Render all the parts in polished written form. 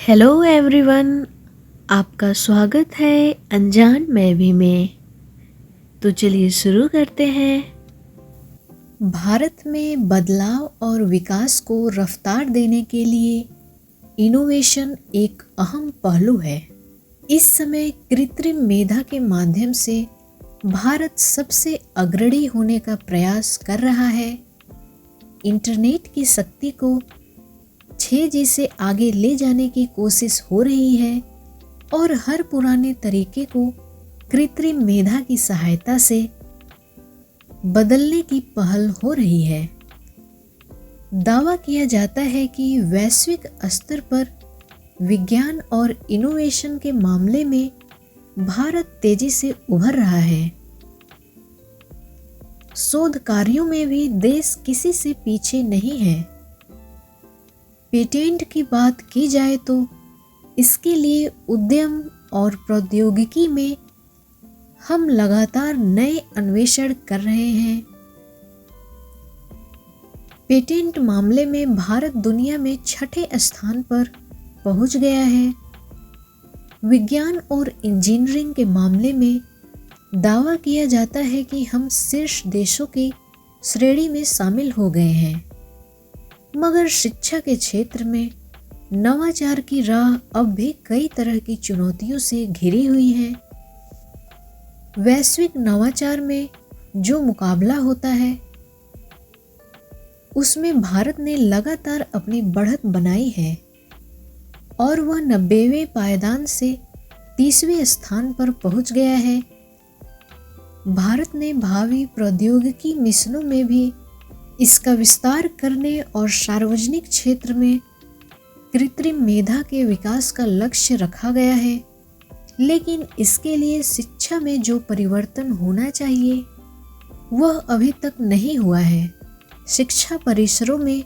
Hello everyone. आपका स्वागत है अनजान मैं भी में। तो चलिए शुरू करते हैं। भारत में बदलाव और विकास को रफ्तार देने के लिए इनोवेशन एक अहम पहलू है। इस समय कृत्रिम मेधा के माध्यम से भारत सबसे अग्रणी होने का प्रयास कर रहा है। इंटरनेट की शक्ति को 6G से आगे ले जाने की कोशिश हो रही है और हर पुराने तरीके को कृत्रिम मेधा की सहायता से बदलने की पहल हो रही है। दावा किया जाता है कि वैश्विक स्तर पर विज्ञान और इनोवेशन के मामले में भारत तेजी से उभर रहा है। शोध कार्यों में भी देश किसी से पीछे नहीं है। पेटेंट की बात की जाए तो इसके लिए उद्यम और प्रौद्योगिकी में हम लगातार नए अन्वेषण कर रहे हैं। पेटेंट मामले में भारत दुनिया में 6ठे स्थान पर पहुंच गया है। विज्ञान और इंजीनियरिंग के मामले में दावा किया जाता है कि हम शीर्ष देशों की श्रेणी में शामिल हो गए हैं। मगर शिक्षा के क्षेत्र में नवाचार की राह अब भी कई तरह की चुनौतियों से घिरी हुई है। वैश्विक नवाचार में जो मुकाबला होता है उसमें भारत ने लगातार अपनी बढ़त बनाई है और वह 90वें पायदान से 30वें स्थान पर पहुंच गया है। भारत ने भावी प्रौद्योगिकी मिशनों में भी इसका विस्तार करने और सार्वजनिक क्षेत्र में कृत्रिम मेधा के विकास का लक्ष्य रखा गया है। लेकिन इसके लिए शिक्षा में जो परिवर्तन होना चाहिए वह अभी तक नहीं हुआ है। शिक्षा परिसरों में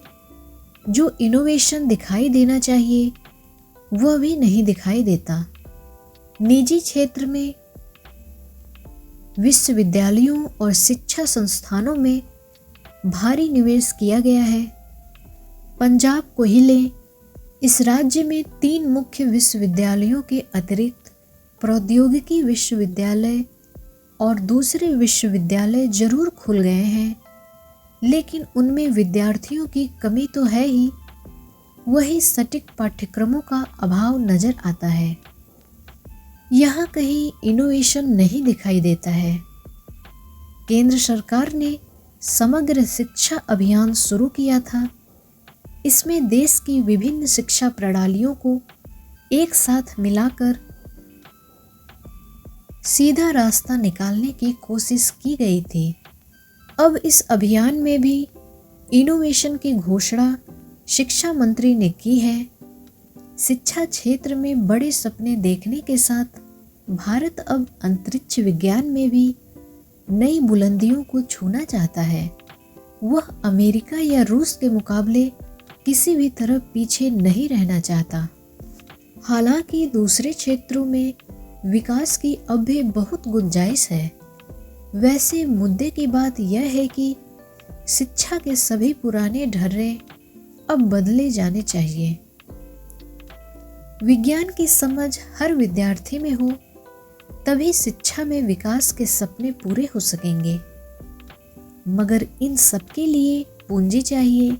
जो इनोवेशन दिखाई देना चाहिए वह भी नहीं दिखाई देता। निजी क्षेत्र में विश्वविद्यालयों और शिक्षा संस्थानों में भारी निवेश किया गया है। पंजाब को ही लें, इस राज्य में 3 मुख्य विश्वविद्यालयों के अतिरिक्त प्रौद्योगिकी विश्वविद्यालय और दूसरे विश्वविद्यालय जरूर खुल गए हैं, लेकिन उनमें विद्यार्थियों की कमी तो है ही, वही सटीक पाठ्यक्रमों का अभाव नजर आता है। यहाँ कहीं इनोवेशन नहीं दिखाई देता है। केंद्र सरकार ने समग्र शिक्षा अभियान शुरू किया था। इसमें देश की विभिन्न शिक्षा प्रणालियों को एक साथ मिलाकर सीधा रास्ता निकालने की कोशिश की गई थी। अब इस अभियान में भी इनोवेशन की घोषणा शिक्षा मंत्री ने की है। शिक्षा क्षेत्र में बड़े सपने देखने के साथ भारत अब अंतरिक्ष विज्ञान में भी नई बुलंदियों को छूना चाहता है। वह अमेरिका या रूस के मुकाबले किसी भी तरफ पीछे नहीं रहना चाहता। हालांकि दूसरे क्षेत्रों में विकास की अब भी बहुत गुंजाइश है। वैसे मुद्दे की बात यह है कि शिक्षा के सभी पुराने ढर्रे अब बदले जाने चाहिए। विज्ञान की समझ हर विद्यार्थी में हो तभी शिक्षा में विकास के सपने पूरे हो सकेंगे। मगर इन सब के लिए पूंजी चाहिए।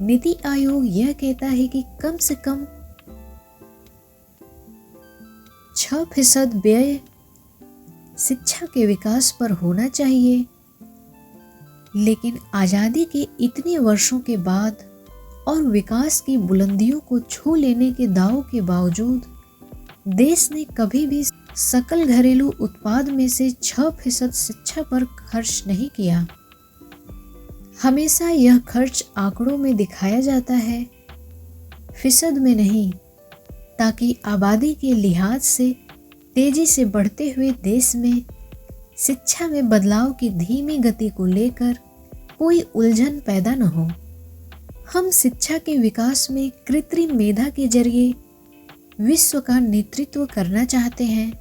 नीति आयोग यह कहता है कि कम से कम 6% व्यय शिक्षा के विकास पर होना चाहिए। लेकिन आज़ादी के इतने वर्षों के बाद और विकास की बुलंदियों को छू लेने के दावों के बावजूद देश ने कभी भी सकल घरेलू उत्पाद में से 6% शिक्षा पर खर्च नहीं किया। हमेशा यह खर्च आंकड़ों में दिखाया जाता है, फीसद में नहीं, ताकि आबादी के लिहाज से तेजी से बढ़ते हुए देश में शिक्षा में बदलाव की धीमी गति को लेकर कोई उलझन पैदा न हो। हम शिक्षा के विकास में कृत्रिम मेधा के जरिए विश्व का नेतृत्व करना चाहते हैं।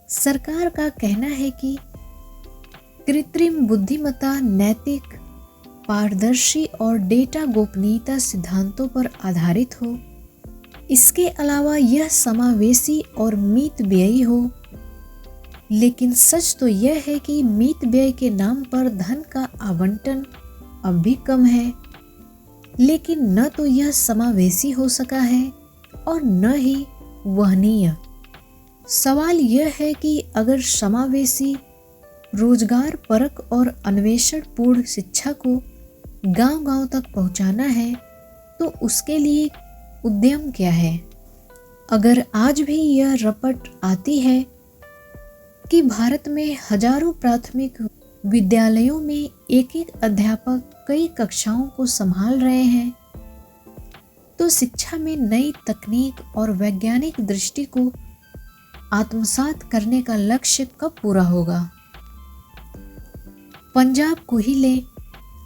सरकार का कहना है कि कृत्रिम बुद्धिमत्ता नैतिक, पारदर्शी और डेटा गोपनीयता सिद्धांतों पर आधारित हो। इसके अलावा यह समावेशी और मितव्ययी हो। लेकिन सच तो यह है कि मितव्यय के नाम पर धन का आवंटन अब भी कम है, लेकिन न तो यह समावेशी हो सका है और न ही वहनीय। सवाल यह है कि अगर समावेशी, रोजगार परक और अन्वेषण पूर्ण शिक्षा को गांव-गांव तक पहुंचाना है तो उसके लिए उद्यम क्या है? अगर आज भी यह रपट आती है कि भारत में हजारों प्राथमिक विद्यालयों में एक एक अध्यापक कई कक्षाओं को संभाल रहे हैं, तो शिक्षा में नई तकनीक और वैज्ञानिक दृष्टि को आत्मसात करने का लक्ष्य कब पूरा होगा? पंजाब को ही ले,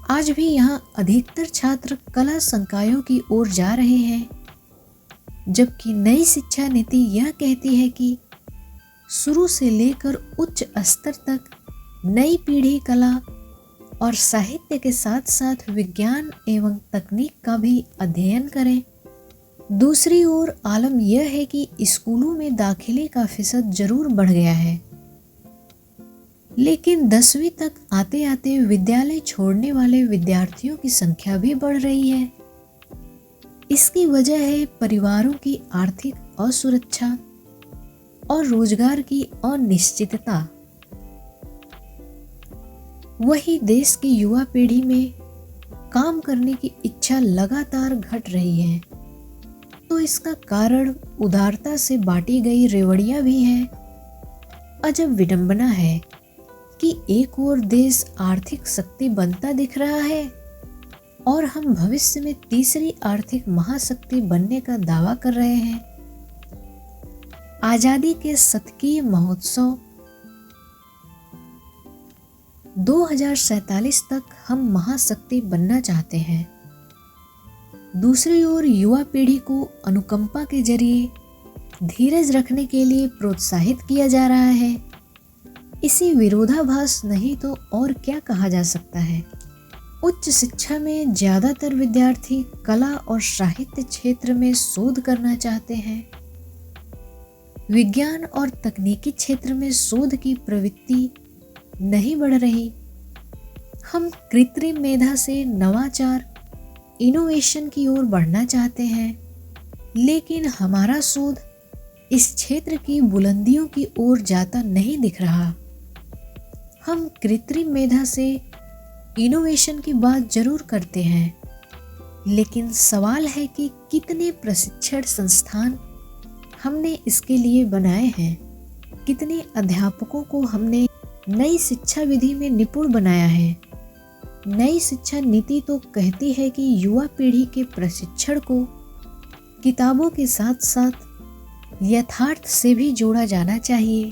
आज भी यहाँ अधिकतर छात्र कला संकायों की ओर जा रहे हैं, जबकि नई शिक्षा नीति यह कहती है कि शुरू से लेकर उच्च स्तर तक नई पीढ़ी कला और साहित्य के साथ साथ विज्ञान एवं तकनीक का भी अध्ययन करें। दूसरी ओर आलम यह है कि स्कूलों में दाखिले का फीसद जरूर बढ़ गया है, लेकिन 10वीं तक आते आते विद्यालय छोड़ने वाले विद्यार्थियों की संख्या भी बढ़ रही है। इसकी वजह है परिवारों की आर्थिक असुरक्षा और रोजगार की अनिश्चितता। वही देश की युवा पीढ़ी में काम करने की इच्छा लगातार घट रही है, तो इसका कारण उदारता से बांटी गई रेवड़ियां भी है। अजब विडंबना है कि एक ओर देश आर्थिक शक्ति बनता दिख रहा है और हम भविष्य में तीसरी आर्थिक महाशक्ति बनने का दावा कर रहे हैं। आजादी के शतकीय महोत्सव 2047 तक हम महाशक्ति बनना चाहते हैं। दूसरी ओर युवा पीढ़ी को अनुकंपा के जरिए धीरज रखने के लिए प्रोत्साहित किया जा रहा है। इसी विरोधाभास नहीं तो और क्या कहा जा सकता है। उच्च शिक्षा में ज्यादातर विद्यार्थी कला और साहित्य क्षेत्र में शोध करना चाहते हैं। विज्ञान और तकनीकी क्षेत्र में शोध की प्रवृत्ति नहीं बढ़ रही। हम कृत्रिम मेधा से नवाचार, इनोवेशन की ओर बढ़ना चाहते हैं, लेकिन हमारा शोध इस क्षेत्र की बुलंदियों की ओर जाता नहीं दिख रहा। हम कृत्रिम मेधा से इनोवेशन की बात जरूर करते हैं, लेकिन सवाल है कि कितने प्रशिक्षण संस्थान हमने इसके लिए बनाए हैं, कितने अध्यापकों को हमने नई शिक्षा विधि में निपुण बनाया है। नई शिक्षा नीति तो कहती है कि युवा पीढ़ी के प्रशिक्षण को किताबों के साथ साथ यथार्थ से भी जोड़ा जाना चाहिए,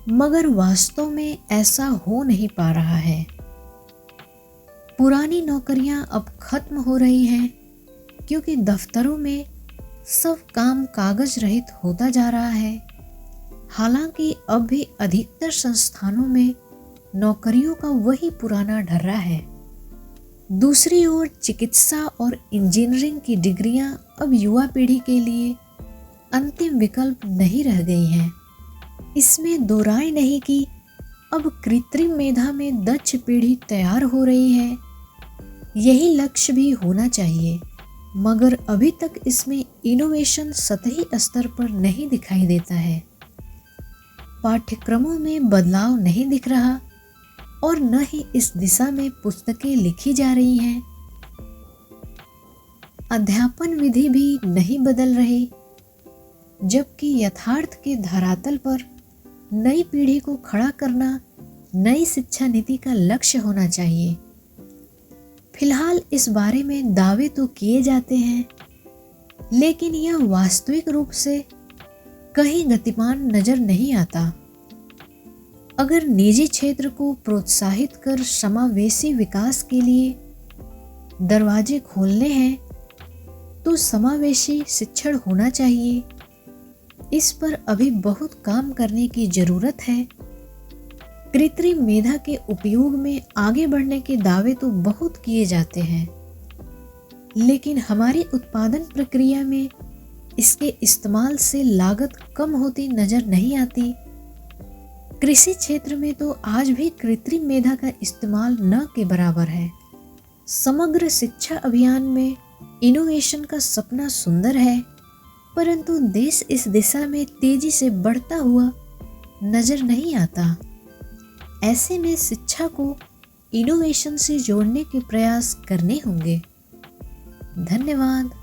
मगर वास्तव में ऐसा हो नहीं पा रहा है। पुरानी नौकरियां अब खत्म हो रही हैं क्योंकि दफ्तरों में सब काम कागज रहित होता जा रहा है। हालांकि अब भी अधिकतर संस्थानों में नौकरियों का वही पुराना ढर्रा है। दूसरी ओर चिकित्सा और इंजीनियरिंग की डिग्रियां अब युवा पीढ़ी के लिए अंतिम विकल्प नहीं रह गई हैं। इसमें दो राय नहीं कि अब कृत्रिम मेधा में दक्ष पीढ़ी तैयार हो रही है। यही लक्ष्य भी होना चाहिए, मगर अभी तक इसमें इनोवेशन सतही स्तर पर नहीं दिखाई देता है। पाठ्यक्रमों में बदलाव नहीं दिख रहा और न ही इस दिशा में पुस्तकें लिखी जा रही हैं। अध्यापन विधि भी नहीं बदल रही, जबकि यथार्थ के धरातल पर नई पीढ़ी को खड़ा करना नई शिक्षा नीति का लक्ष्य होना चाहिए। फिलहाल इस बारे में दावे तो किए जाते हैं, लेकिन यह वास्तविक रूप से कहीं गतिमान नजर नहीं आता। अगर निजी क्षेत्र को प्रोत्साहित कर समावेशी विकास के लिए दरवाजे खोलने हैं, तो समावेशी शिक्षण होना चाहिए। इस पर अभी बहुत काम करने की जरूरत है। कृत्रिम मेधा के उपयोग में आगे बढ़ने के दावे तो बहुत किए जाते हैं, लेकिन हमारी उत्पादन प्रक्रिया में इसके इस्तेमाल से लागत कम होती नजर नहीं आती। कृषि क्षेत्र में तो आज भी कृत्रिम मेधा का इस्तेमाल न के बराबर है। समग्र शिक्षा अभियान में इनोवेशन का सपना सुंदर है, परंतु देश इस दिशा में तेजी से बढ़ता हुआ नजर नहीं आता। ऐसे में शिक्षा को इनोवेशन से जोड़ने के प्रयास करने होंगे। धन्यवाद।